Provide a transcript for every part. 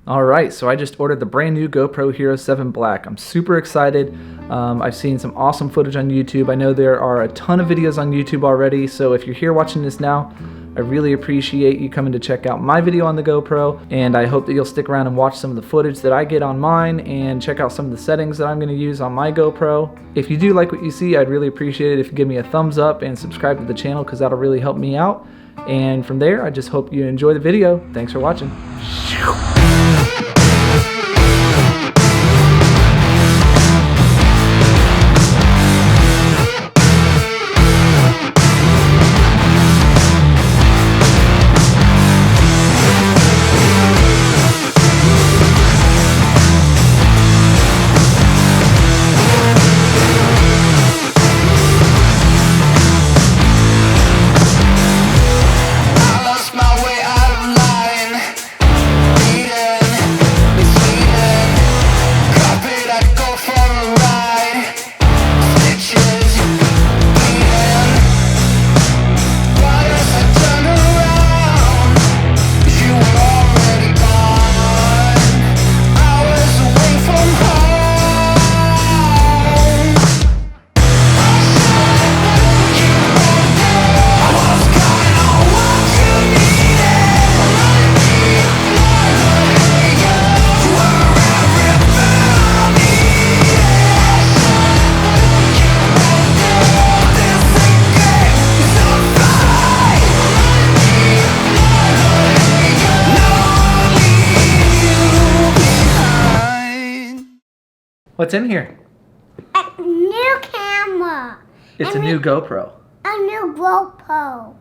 Alright, so I just ordered the brand new GoPro Hero 7 Black. I'm super excited. I've seen some awesome footage on YouTube. I know there are a ton of videos on YouTube already, so if you're here watching this now, I really appreciate you coming to check out my video on the GoPro, and I hope that you'll stick around and watch some of the footage that I get on mine and check out some of the settings that I'm going to use on my GoPro. If you do like what you see, I'd really appreciate it if you give me a thumbs up and subscribe to the channel, because that'll really help me out. And from there, I just hope you enjoy the video. Thanks for watching. What's in here? A new camera. It's a new GoPro. A new GoPro.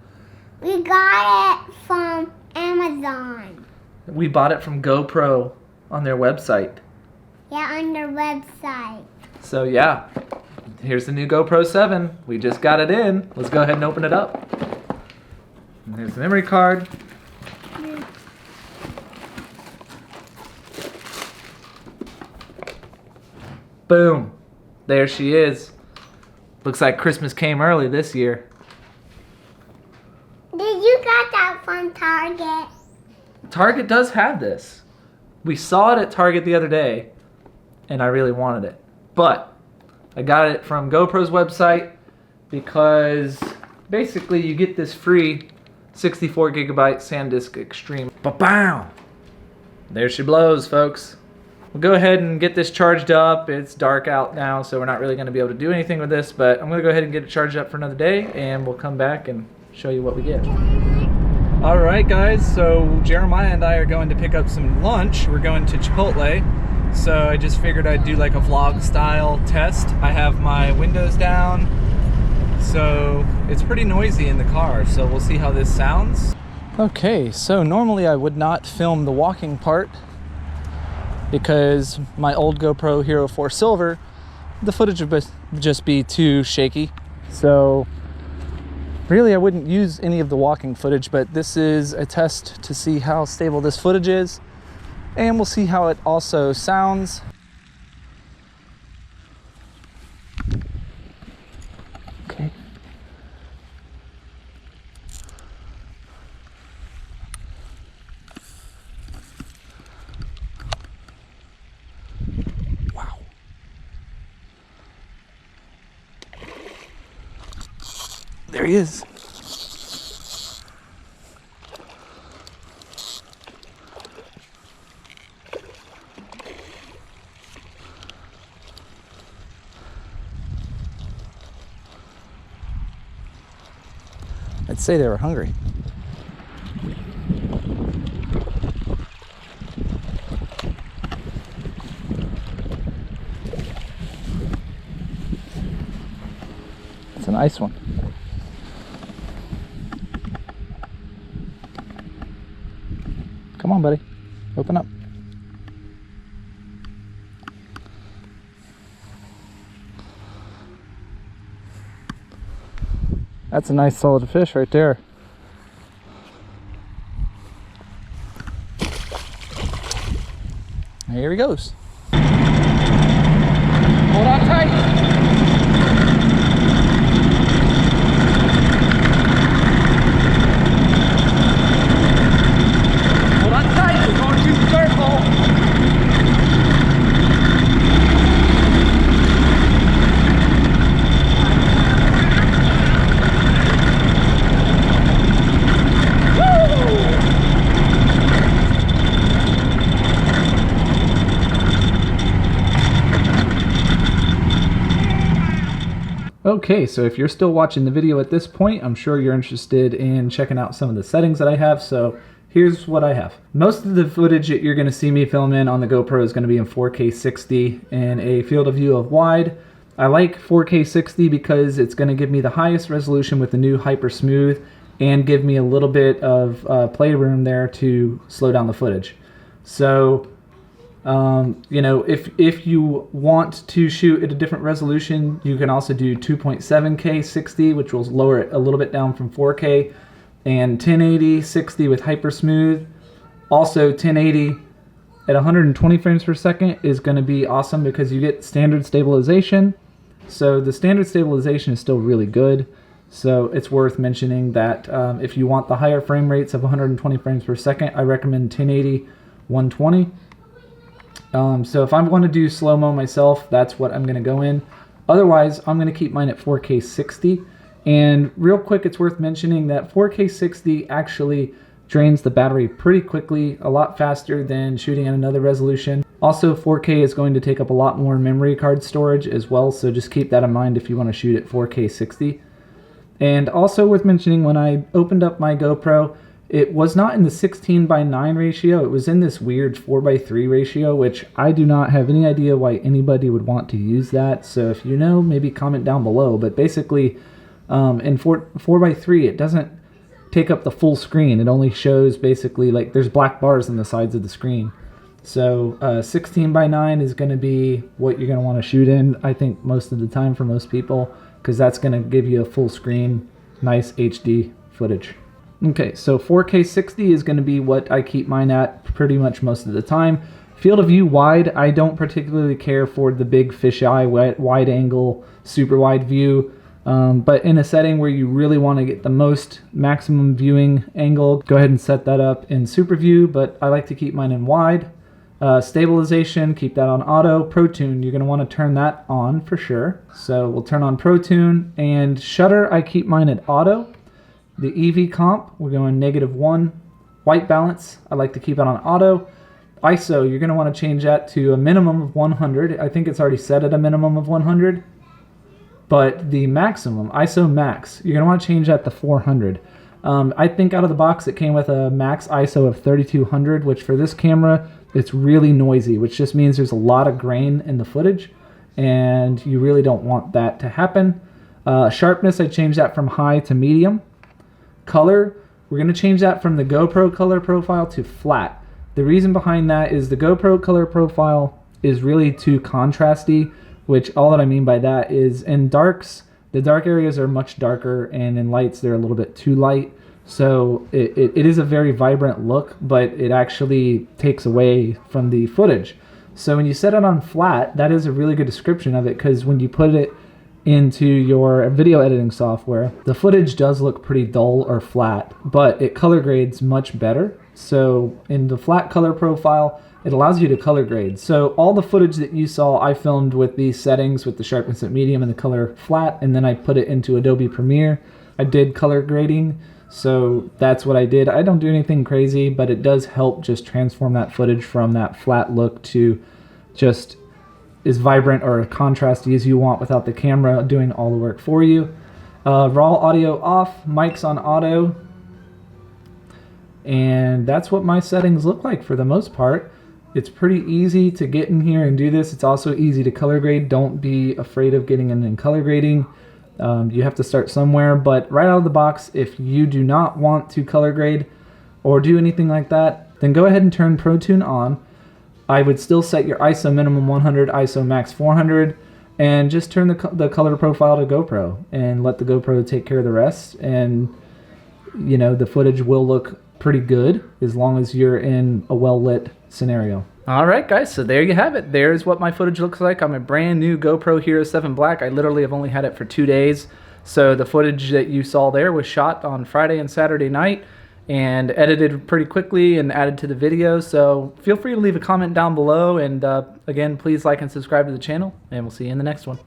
We got it from Amazon. We bought it from GoPro on their website. Yeah, on their website. So yeah, here's the new GoPro 7. We just got it in. Let's go ahead and open it up. And there's the memory card. Boom. There she is. Looks like Christmas came early this year. Did you got that from Target? Target does have this. We saw it at Target the other day, and I really wanted it. But I got it from GoPro's website because basically you get this free 64 gigabyte SanDisk Extreme. Ba-bow! There she blows, folks. We'll go ahead and get this charged up. It's dark out now, so we're not really going to be able to do anything with this, but I'm going to go ahead and get it charged up for another day, and we'll come back and show you what we get. Alright guys, so Jeremiah and I are going to pick up some lunch. We're going to Chipotle, so I just figured I'd do like a vlog style test. I have my windows down, so it's pretty noisy in the car, so we'll see how this sounds. Okay, so normally I would not film the walking part because my old GoPro Hero 4 Silver, the footage would just be too shaky. So really I wouldn't use any of the walking footage, but this is a test to see how stable this footage is, and we'll see how it also sounds. Okay. Wow. There he is. I'd say they were hungry. It's a nice one. Come on, buddy. Open up. That's a nice solid fish right there. Here he goes. Hold on tight. Hold on tight. We're going too careful. Okay, so if you're still watching the video at this point, I'm sure you're interested in checking out some of the settings that I have, so here's what I have. Most of the footage that you're going to see me film in on the GoPro is going to be in 4K 60 and a field of view of wide. I like 4K 60 because it's going to give me the highest resolution with the new Hyper Smooth and give me a little bit of playroom there to slow down the footage. So you know, if you want to shoot at a different resolution, you can also do 2.7K 60, which will lower it a little bit down from 4K, and 1080 60 with Hyper Smooth. Also 1080 at 120 frames per second is going to be awesome because you get standard stabilization. So the standard stabilization is still really good. So it's worth mentioning that if you want the higher frame rates of 120 frames per second, I recommend 1080 120. So if I want to do slow-mo myself, that's what I'm going to go in. Otherwise, I'm going to keep mine at 4K 60. And real quick, it's worth mentioning that 4K 60 actually drains the battery pretty quickly, a lot faster than shooting at another resolution. Also, 4K is going to take up a lot more memory card storage as well, so just keep that in mind if you want to shoot at 4K 60. And also worth mentioning, when I opened up my GoPro, it was not in the 16:9 ratio. It was in this weird 4:3 ratio, which I do not have any idea why anybody would want to use that. So if you know, maybe comment down below. But basically, in 4:3, it doesn't take up the full screen. It only shows basically like there's black bars on the sides of the screen. So 16:9 is going to be what you're going to want to shoot in, I think, most of the time for most people, because that's going to give you a full screen, nice HD footage. Okay, so 4K 60 is going to be what I keep mine at pretty much most of the time. Field of view wide, I don't particularly care for the big fisheye wide angle, super wide view. But in a setting where you really want to get the most maximum viewing angle, go ahead and set that up in super view, but I like to keep mine in wide. Stabilization, keep that on auto. Pro Tune, you're going to want to turn that on for sure. So we'll turn on Pro Tune, and shutter, I keep mine at auto. The EV comp, we're going -1. White balance, I like to keep it on auto. ISO, you're going to want to change that to a minimum of 100. I think it's already set at a minimum of 100. But the maximum, ISO max, you're going to want to change that to 400. I think out of the box it came with a max ISO of 3200, which for this camera, it's really noisy, which just means there's a lot of grain in the footage, and you really don't want that to happen. Sharpness, I changed that from high to medium. Color, we're going to change that from the GoPro color profile to flat. The reason behind that is the GoPro color profile is really too contrasty, which all that I mean by that is in darks, the dark areas are much darker, and in lights they're a little bit too light. So it is a very vibrant look, but it actually takes away from the footage. So when you set it on flat, that is a really good description of it, because when you put it into your video editing software, the footage does look pretty dull or flat, but it color grades much better. So in the flat color profile, it allows you to color grade. So all the footage that you saw, I filmed with these settings, with the sharpness at medium and the color flat, and then I put it into Adobe Premiere. I did color grading, so that's what I did. I don't do anything crazy, but it does help just transform that footage from that flat look to just as vibrant or contrasty as you want without the camera doing all the work for you. Raw audio off, mics on auto, and that's what my settings look like for the most part. It's pretty easy to get in here and do this. It's also easy to color grade. Don't be afraid of getting in and color grading. You have to start somewhere, but right out of the box, if you do not want to color grade or do anything like that, then go ahead and turn Pro Tune on. I would still set your ISO minimum 100, ISO max 400, and just turn the color profile to GoPro and let the GoPro take care of the rest. And you know, the footage will look pretty good as long as you're in a well-lit scenario. All right, guys, so there you have it. There's what my footage looks like on my brand new GoPro Hero 7 Black. I literally have only had it for 2 days. So the footage that you saw there was shot on Friday and Saturday night and edited pretty quickly and added to the video. So feel free to leave a comment down below. And again, please like and subscribe to the channel, and we'll see you in the next one.